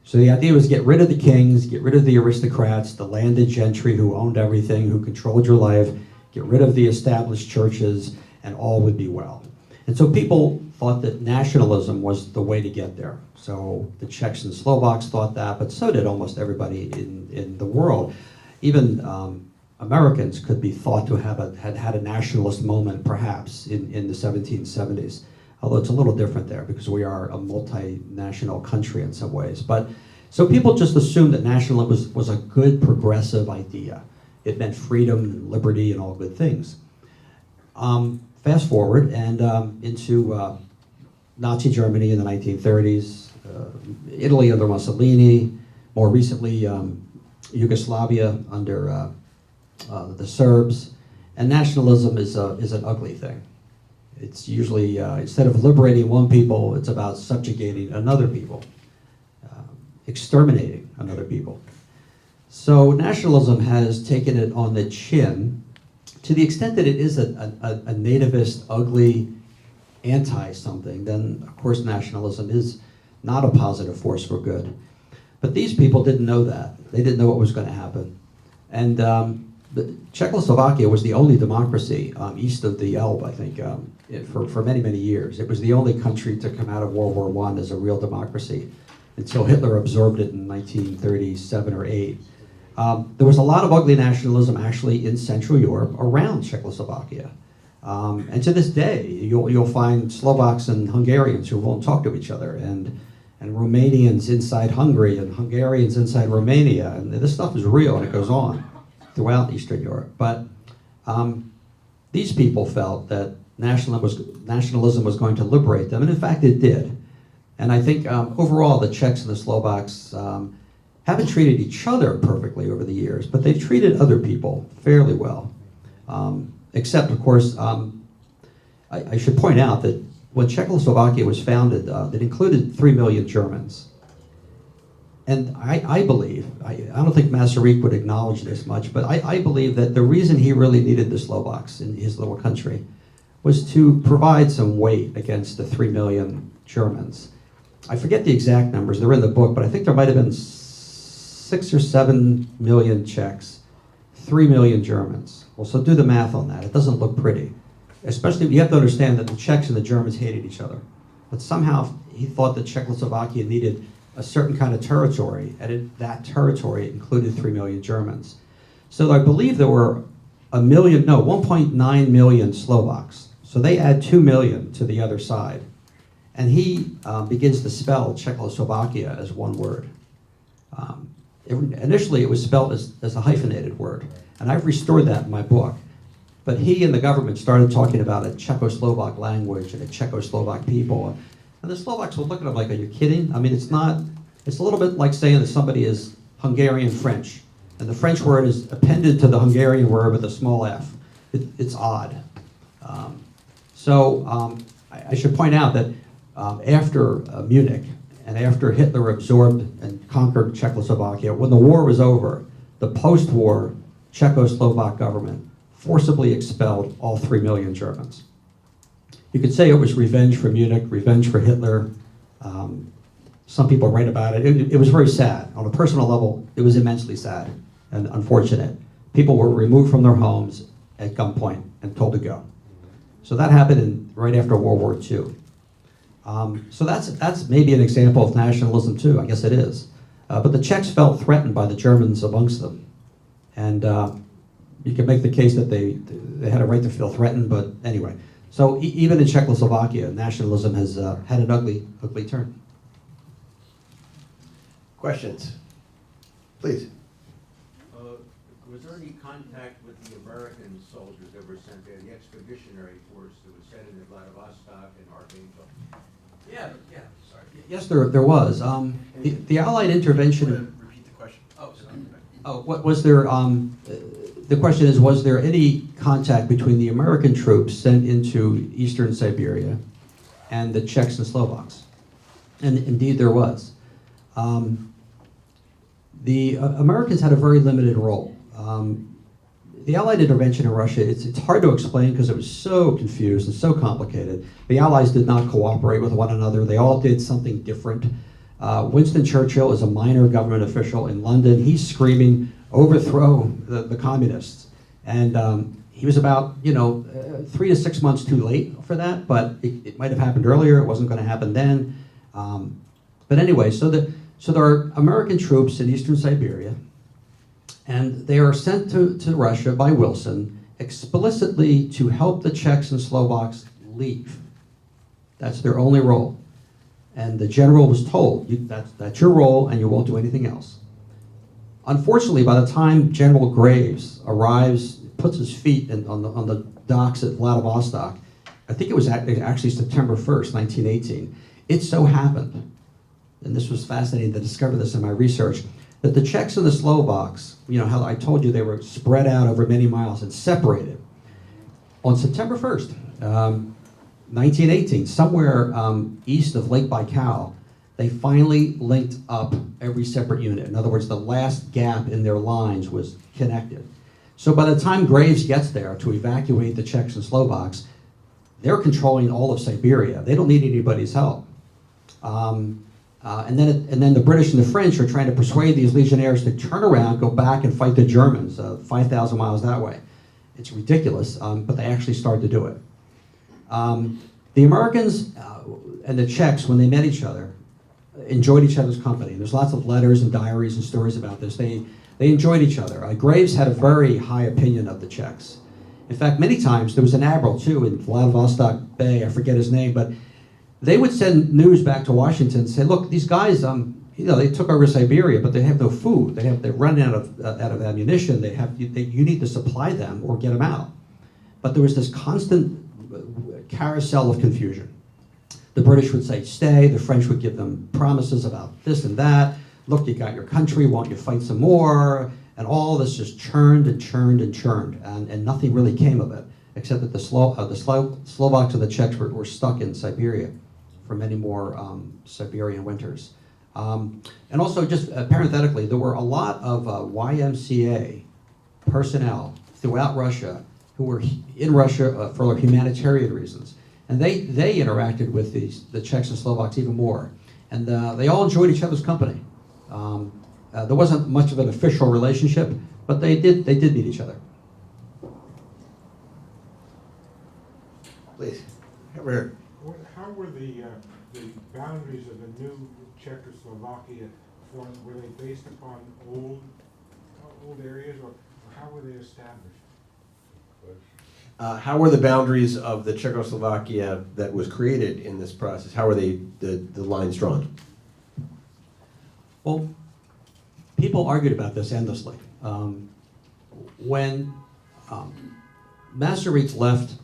So the idea was get rid of the kings, get rid of the aristocrats, the landed gentry who owned everything, who controlled your life, get rid of the established churches, and all would be well. And so people thought that nationalism was the way to get there. So the Czechs and Slovaks thought that, but so did almost everybody in the world. Even Americans could be thought to have had a nationalist moment, perhaps, in the 1770s. Although it's a little different there because we are a multinational country in some ways. But so people just assumed that nationalism was a good progressive idea. It meant freedom and liberty and all good things. Fast forward and into Nazi Germany in the 1930s, Italy under Mussolini, more recently Yugoslavia under the Serbs, and nationalism is an ugly thing. It's usually, instead of liberating one people, it's about subjugating another people, exterminating another people. So nationalism has taken it on the chin to the extent that it is a nativist, ugly, anti-something. Then, of course, nationalism is not a positive force for good. But these people didn't know that. They didn't know what was going to happen. And Czechoslovakia was the only democracy east of the Elbe, I think, for many, many years. It was the only country to come out of World War I as a real democracy until Hitler absorbed it in 1937 or 8. There was a lot of ugly nationalism actually in Central Europe around Czechoslovakia. And to this day, you'll find Slovaks and Hungarians who won't talk to each other. And and Romanians inside Hungary, and Hungarians inside Romania, and this stuff is real, and it goes on throughout Eastern Europe. But these people felt that nationalism was going to liberate them, and in fact it did. And I think overall the Czechs and the Slovaks haven't treated each other perfectly over the years, but they've treated other people fairly well. Except, of course, I should point out that when Czechoslovakia was founded, it included 3 million Germans. And I believe, I don't think Masaryk would acknowledge this much, but I believe that the reason he really needed the Slovaks in his little country was to provide some weight against the 3 million Germans. I forget the exact numbers, they're in the book, but I think there might have been 6 or 7 million Czechs, 3 million Germans. Well, so do the math on that. It doesn't look pretty. Especially, you have to understand that the Czechs and the Germans hated each other. But somehow he thought that Czechoslovakia needed a certain kind of territory, and that territory included 3 million Germans. So I believe there were 1.9 million Slovaks. So they add 2 million to the other side. And he begins to spell Czechoslovakia as one word. Initially, it was spelled as a hyphenated word, and I've restored that in my book. But he and the government started talking about a Czechoslovak language and a Czechoslovak people. And the Slovaks would look at him like, are you kidding? I mean, it's a little bit like saying that somebody is Hungarian French, and the French word is appended to the Hungarian word with a small f. It's odd. I should point out that after Munich, and after Hitler absorbed and conquered Czechoslovakia, when the war was over, the post-war Czechoslovak government forcibly expelled all 3 million Germans. You could say it was revenge for Munich, revenge for Hitler. Some people write about it. It was very sad. On a personal level, it was immensely sad and unfortunate. People were removed from their homes at gunpoint and told to go. So that happened right after World War II. So that's maybe an example of nationalism too, I guess it is. But the Czechs felt threatened by the Germans amongst them. And you can make the case that they had a right to feel threatened, but anyway. So even in Czechoslovakia, nationalism has had an ugly turn. Questions? Please. Was there any contact with the American soldiers that were sent there, the expeditionary force that was sent into Vladivostok and Archangel? Yeah, sorry. Yes, there was. The Allied intervention. Repeat the question. Oh, sorry. Oh, what was there? The question is, was there any contact between the American troops sent into eastern Siberia and the Czechs and Slovaks? And indeed, there was. The Americans had a very limited role. The Allied intervention in Russia, it's hard to explain because it was so confused and so complicated. The Allies did not cooperate with one another. They all did something different. Winston Churchill is a minor government official in London. He's screaming, overthrow the communists. And he was about 3 to 6 months too late for that, but it might have happened earlier. It wasn't going to happen then. But anyway, so there are American troops in eastern Siberia, and they are sent to Russia by Wilson explicitly to help the Czechs and Slovaks leave. That's their only role. And the general was told, that's your role and you won't do anything else. Unfortunately, by the time General Graves arrives, puts his feet on the docks at Vladivostok, I think it was actually September 1st, 1918, it so happened, and this was fascinating to discover this in my research, that the Czechs and the Slovaks, how I told you they were spread out over many miles and separated. On September 1st, 1918, somewhere east of Lake Baikal, they finally linked up every separate unit. In other words, the last gap in their lines was connected. So by the time Graves gets there to evacuate the Czechs and Slovaks, they're controlling all of Siberia. They don't need anybody's help. And then the British and the French are trying to persuade these legionnaires to turn around, go back and fight the Germans 5,000 miles that way. It's ridiculous, but they actually start to do it. The Americans and the Czechs, when they met each other, enjoyed each other's company. There's lots of letters and diaries and stories about this. They enjoyed each other. Graves had a very high opinion of the Czechs. In fact, many times, there was an admiral too in Vladivostok Bay, I forget his name, but they would send news back to Washington and say, look, these guys, they took over Siberia, but they have no food. They're running out of ammunition. You need to supply them or get them out. But there was this constant carousel of confusion. The British would say, stay. The French would give them promises about this and that. Look, you got your country. Won't you fight some more? And all this just churned and churned and churned, and nothing really came of it, except that the Slovaks and the Czechs were stuck in Siberia for many more Siberian winters. And also, just parenthetically, there were a lot of YMCA personnel throughout Russia who were in Russia for humanitarian reasons. And they interacted with the Czechs and Slovaks even more. And they all enjoyed each other's company. There wasn't much of an official relationship, but they did meet each other. Please, over here. How were the boundaries of the new Czechoslovakia formed? Were they based upon old areas, or how were they established? How were the boundaries of the Czechoslovakia that was created in this process? How were the lines drawn? Well, people argued about this endlessly. When Masaryk left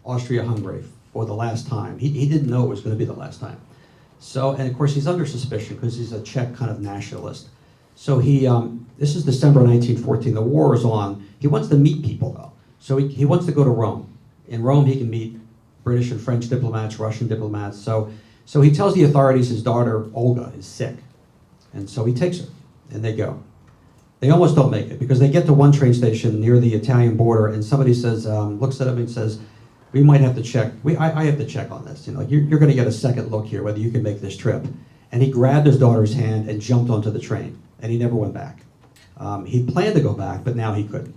Austria-Hungary for the last time, he didn't know it was going to be the last time. So, and of course he's under suspicion because he's a Czech kind of nationalist. So this is December 1914, the war is on. He wants to meet people though. So he wants to go to Rome. In Rome he can meet British and French diplomats, Russian diplomats. So he tells the authorities his daughter Olga is sick. And so he takes her, and they go. They almost don't make it because they get to one train station near the Italian border, and somebody says, looks at him and says, we might have to check. I have to check on this. You're going to get a second look here whether you can make this trip. And he grabbed his daughter's hand and jumped onto the train, and he never went back. He planned to go back, but now he couldn't.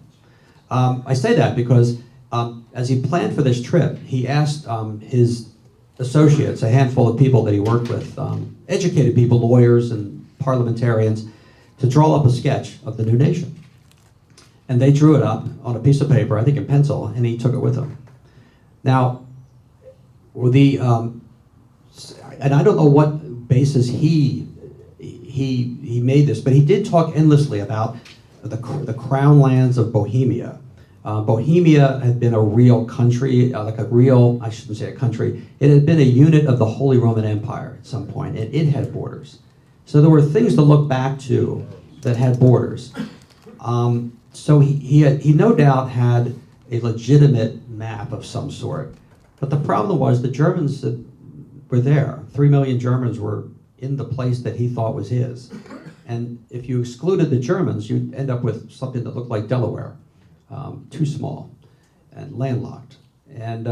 I say that because as he planned for this trip, he asked his associates, a handful of people that he worked with, educated people, lawyers and parliamentarians, to draw up a sketch of the new nation. And they drew it up on a piece of paper, I think in pencil, and he took it with him. Now, and I don't know what basis he made this, but he did talk endlessly about the crown lands of Bohemia. Bohemia had been a real country, I shouldn't say a country, it had been a unit of the Holy Roman Empire at some point, and it had borders. So there were things to look back to that had borders. So he no doubt had a legitimate map of some sort. But the problem was the Germans that were there. 3 million Germans were in the place that he thought was his. And if you excluded the Germans, you'd end up with something that looked like Delaware, too small and landlocked. And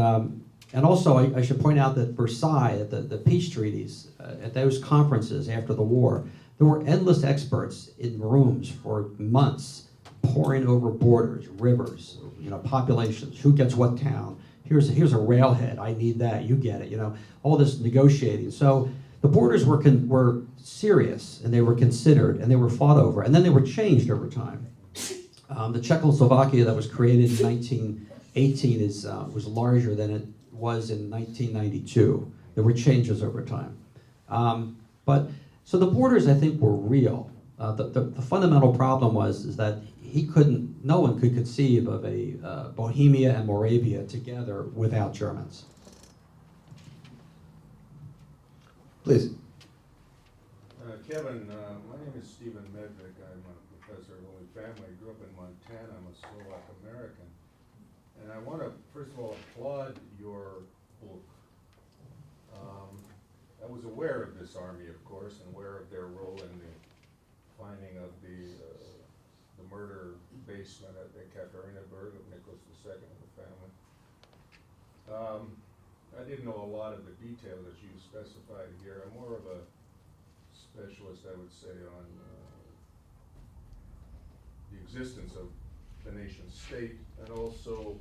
also, I should point out that Versailles, at the peace treaties, at those conferences after the war, there were endless experts in rooms for months, poring over borders, rivers, populations, who gets what town. Here's a railhead, I need that, you get it, all this negotiating. So the borders were serious, and they were considered, and they were fought over, and then they were changed over time. The Czechoslovakia that was created in 1918 was larger than it was in 1992. There were changes over time. So the borders, I think, were real. The fundamental problem is that no one could conceive of a Bohemia and Moravia together without Germans. Please. Kevin, my name is Stephen Medvik. I'm a professor of Holy Family. I grew up in Montana. I'm a Slovak American. And I want to, first of all, applaud your book. I was aware of this army, of course, and aware of their role in the finding of the murder basement at Ekaterinburg of Nicholas II and the family. I didn't know a lot of the detail that you specified here. I'm more of a specialist, I would say, on the existence of the nation state, and also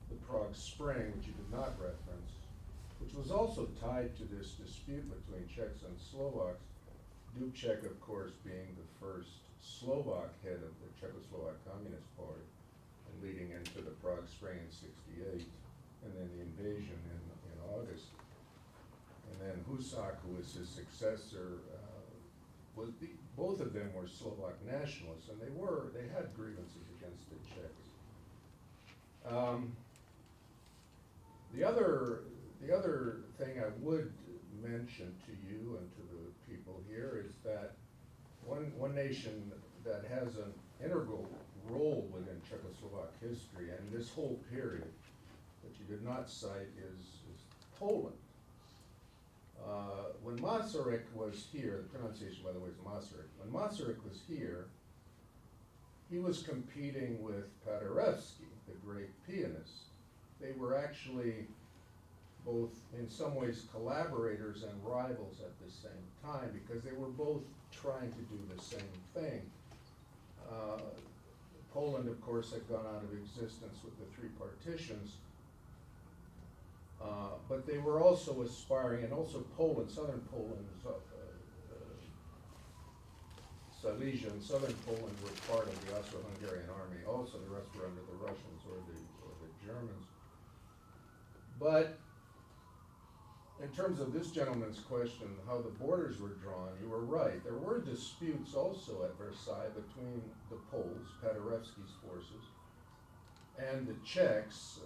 the Prague Spring, which you did not reference, which was also tied to this dispute between Czechs and Slovaks. Dubček, of course, being the first Slovak head of the Czechoslovak Communist Party, and leading into the Prague Spring in '68, and then the invasion in August. And and then Husak, who was his successor, both of them were Slovak nationalists, and they had grievances against the Czechs. The other thing I would mention to you and to the people here is that one nation that has an integral role within Czechoslovak history and this whole period that you did not cite is Poland. When Masaryk was here, the pronunciation by the way is Masaryk, when Masaryk was here, he was competing with Paderewski, the great pianist. They were actually both in some ways collaborators and rivals at the same time because they were both trying to do the same thing. Poland, of course, had gone out of existence with the three partitions, but they were also aspiring, and also Poland, southern Poland, Silesia and southern Poland were part of the Austro-Hungarian army. Also, the rest were under the Russians or the Germans. But in terms of this gentleman's question, how the borders were drawn, you were right. There were disputes also at Versailles between the Poles, Paderewski's forces, and the Czechs,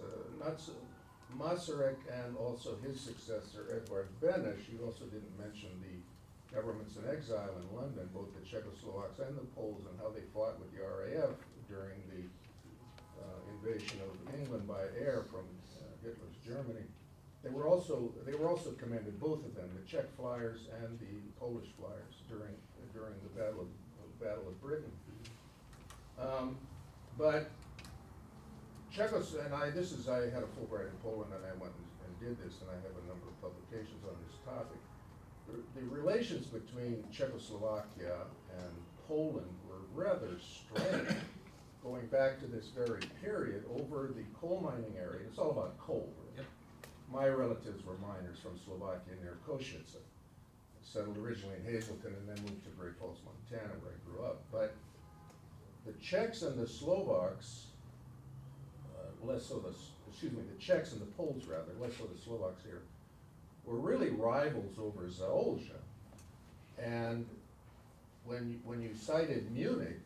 Masaryk and also his successor, Edvard Beneš. You also didn't mention the governments in exile in London, both the Czechoslovaks and the Poles, and how they fought with the RAF during the invasion of England by air from Hitler's Germany. They were also commanded, both of them, the Czech flyers and the Polish flyers during the Battle of Britain. But I had a Fulbright in Poland, and I went and did this, and I have a number of publications on this topic. The relations between Czechoslovakia and Poland were rather strained, going back to this very period over the coal mining area. It's all about coal. Yep. My relatives were miners from Slovakia near Košice, settled originally in Hazleton and then moved to Great Falls, Montana, where I grew up. But the Czechs and the Slovaks, the Czechs and the Poles rather, less so the Slovaks here, were really rivals over Zaolzia. And when you cited Munich,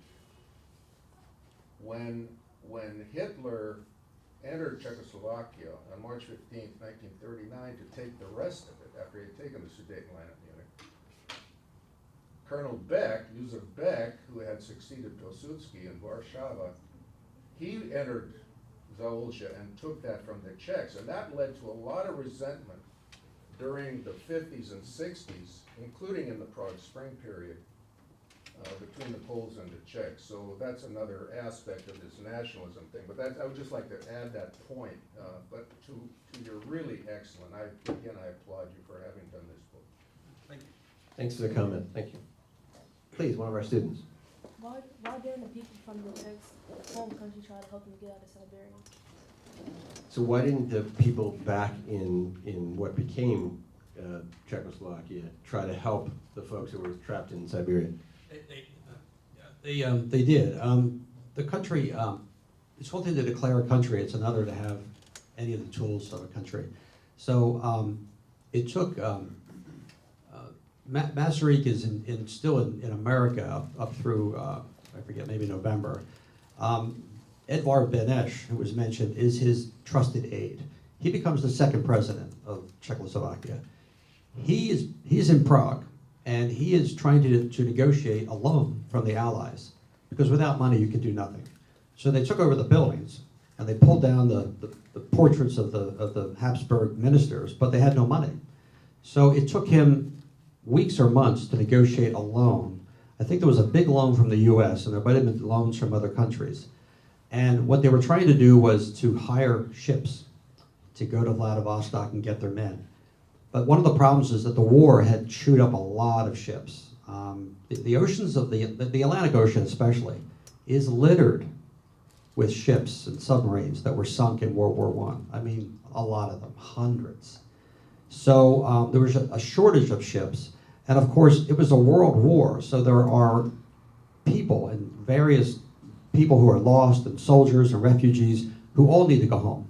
when Hitler entered Czechoslovakia on March 15th, 1939 to take the rest of it after he had taken the Sudetenland at Munich, Colonel Beck, Józef Beck, who had succeeded Pilsudski in Warsaw, he entered Zaolzia and took that from the Czechs, and that led to a lot of resentment during the 50s and 60s, including in the Prague Spring period, between the Poles and the Czechs. So that's another aspect of this nationalism thing. But I would just like to add that point. But to your really excellent, I applaud you for having done this book. Thank you. Thanks for the comment. Thank you. Please, one of our students. Why didn't the people from the Czechs' home country try to help them get out of Siberia? So why didn't the people back in what became Czechoslovakia try to help the folks who were trapped in Siberia? They did. The country, it's one thing to declare a country, it's another to have any of the tools of a country. So it took, Masaryk is still in America up through, I forget, maybe November. Edvard Beneš, who was mentioned, is his trusted aide. He becomes the second president of Czechoslovakia. He's in Prague, and he is trying to negotiate a loan from the Allies, because without money you can do nothing. So they took over the buildings, and they pulled down the portraits of the Habsburg ministers, but they had no money. So it took him weeks or months to negotiate a loan. I think there was a big loan from the US, and there might have been loans from other countries. And what they were trying to do was to hire ships to go to Vladivostok and get their men. But one of the problems is that the war had chewed up a lot of ships. The oceans of the Atlantic Ocean especially is littered with ships and submarines that were sunk in World War I. I mean, a lot of them, hundreds. So there was a shortage of ships, and of course it was a world war, so there are people and various people who are lost and soldiers and refugees who all need to go home.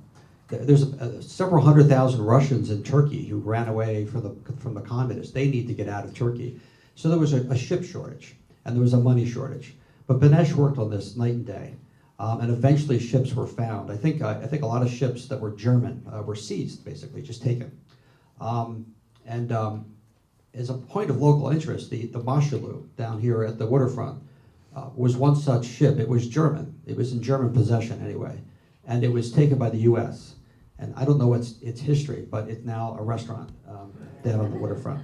there's several 100,000 Russians in Turkey who ran away from the communists. They need to get out of Turkey. So there was a ship shortage, and there was a money shortage. But Benesh worked on this night and day, and eventually ships were found. I think a lot of ships that were German were seized, basically, just taken. As a point of local interest, the Mashalu down here at the waterfront was one such ship. It was German. It was in German possession anyway, and it was taken by the U.S. And I don't know its history, but it's now a restaurant down on the waterfront.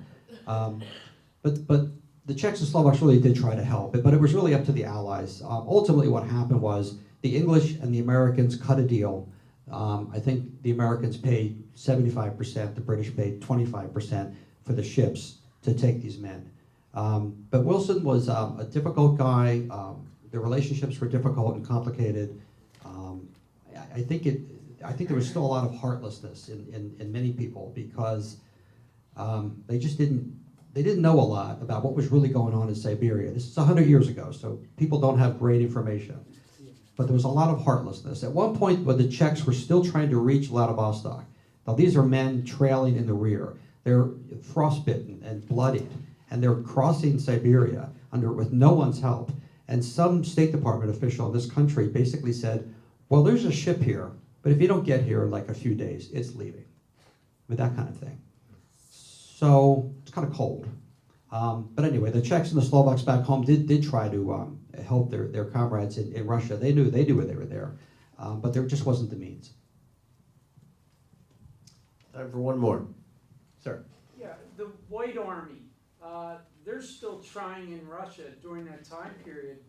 But the Czechs and Slovaks really did try to help, but it was really up to the Allies. Ultimately, what happened was the English and the Americans cut a deal. I think the Americans paid 75%, the British paid 25% for the ships to take these men. But Wilson was a difficult guy. The relationships were difficult and complicated. I think there was still a lot of heartlessness in many people because they just didn't know a lot about what was really going on in Siberia. This is 100 years ago, so people don't have great information. But there was a lot of heartlessness. At one point, when the Czechs were still trying to reach Vladivostok, now these are men trailing in the rear. They're frostbitten and bloodied, and they're crossing Siberia with no one's help. And some State Department official in this country basically said, well, there's a ship here, but if you don't get here in like a few days, it's leaving. With that kind of thing. So it's kind of cold. But anyway, the Czechs and the Slovaks back home did try to help their comrades in Russia. They knew when they were there, but there just wasn't the means. Time for one more. Sir. Yeah, the White Army, they're still trying in Russia during that time period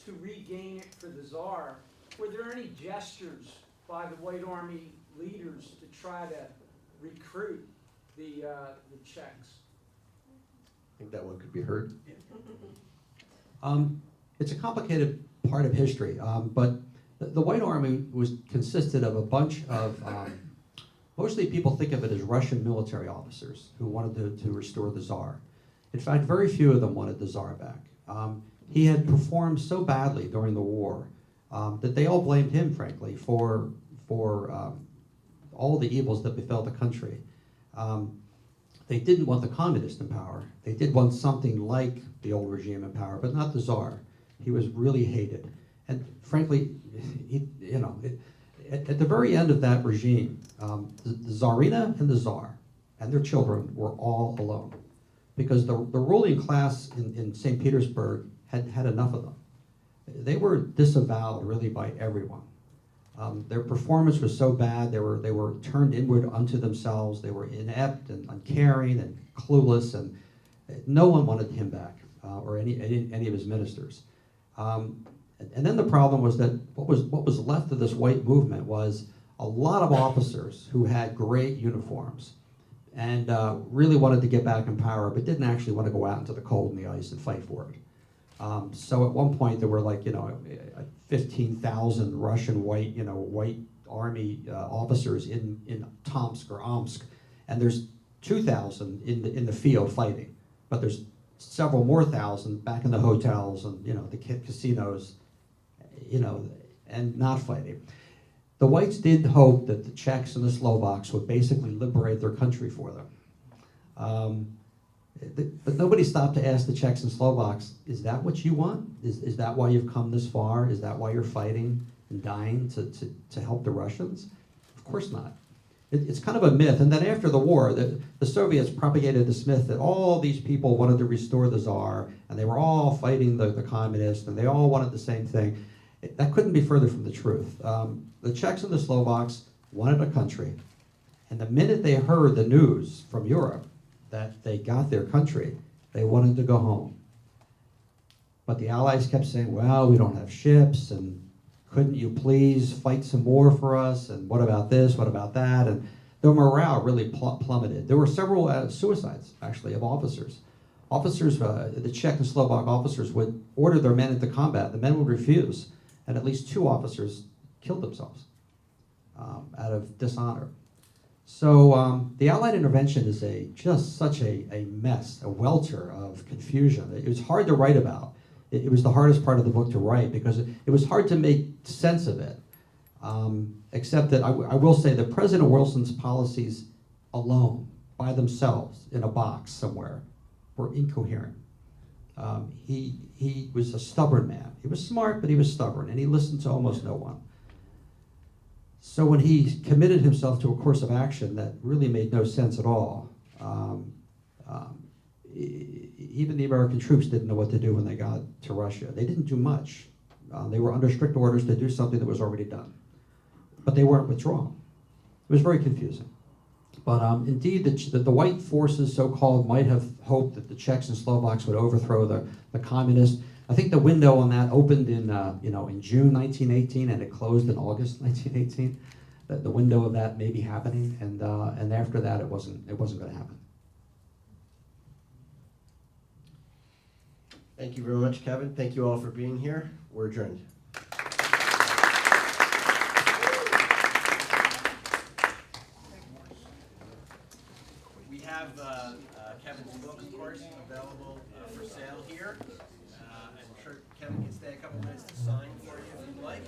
to regain it for the Tsar. Were there any gestures by the White Army leaders to try to recruit the Czechs? I think that one could be heard. It's a complicated part of history, but the White Army consisted of a bunch of, mostly people think of it as Russian military officers who wanted to restore the Tsar. In fact, very few of them wanted the Tsar back. He had performed so badly during the war that they all blamed him, frankly, for all the evils that befell the country. They didn't want the communists in power. They did want something like the old regime in power, but not the Tsar. He was really hated. And frankly, at the very end of that regime, the Tsarina and the Tsar and their children were all alone because the ruling class in St. Petersburg had enough of them. They were disavowed really by everyone. Their performance was so bad, they were turned inward unto themselves. They were inept and uncaring and clueless, and no one wanted him back or any of his ministers. And then the problem was that what was left of this white movement was a lot of officers who had great uniforms and really wanted to get back in power, but didn't actually want to go out into the cold and the ice and fight for it. So at one point there were 15,000 Russian white army officers in Tomsk or Omsk, and there's 2,000 in the field fighting, but there's several more thousand back in the hotels and the casinos, and not fighting. The whites did hope that the Czechs and the Slovaks would basically liberate their country for them. But nobody stopped to ask the Czechs and Slovaks, is that what you want? Is that why you've come this far? Is that why you're fighting and dying to help the Russians? Of course not. It's kind of a myth. And then after the war, the Soviets propagated this myth that all these people wanted to restore the Tsar, and they were all fighting the communists, and they all wanted the same thing. That couldn't be further from the truth. The Czechs and the Slovaks wanted a country, and the minute they heard the news from Europe that they got their country, they wanted to go home. But the Allies kept saying, well, we don't have ships, and couldn't you please fight some more for us, and what about this, what about that? And their morale really plummeted. There were several suicides, actually, of officers. The Czech and Slovak officers would order their men into combat. The men would refuse, and at least 2 officers killed themselves out of dishonor. So the Allied intervention is just such a mess, a welter of confusion. It was hard to write about. It was the hardest part of the book to write because it was hard to make sense of it. Except that I will say that President Wilson's policies alone, by themselves, in a box somewhere, were incoherent. He was a stubborn man. He was smart, but he was stubborn, and he listened to almost no one. So when he committed himself to a course of action that really made no sense at all, even the American troops didn't know what to do when they got to Russia. They didn't do much. They were under strict orders to do something that was already done. But they weren't withdrawn. It was very confusing. But indeed, the white forces, so-called, might have hoped that the Czechs and Slovaks would overthrow the communists. I think the window on that opened in June 1918, and it closed in August 1918. The window of that may be happening, and after that, it wasn't going to happen. Thank you very much, Kevin. Thank you all for being here. We're adjourned. We have Kevin's book, of course, available for sale here. I'm sure Kevin can stay a couple minutes to sign for you if you'd like.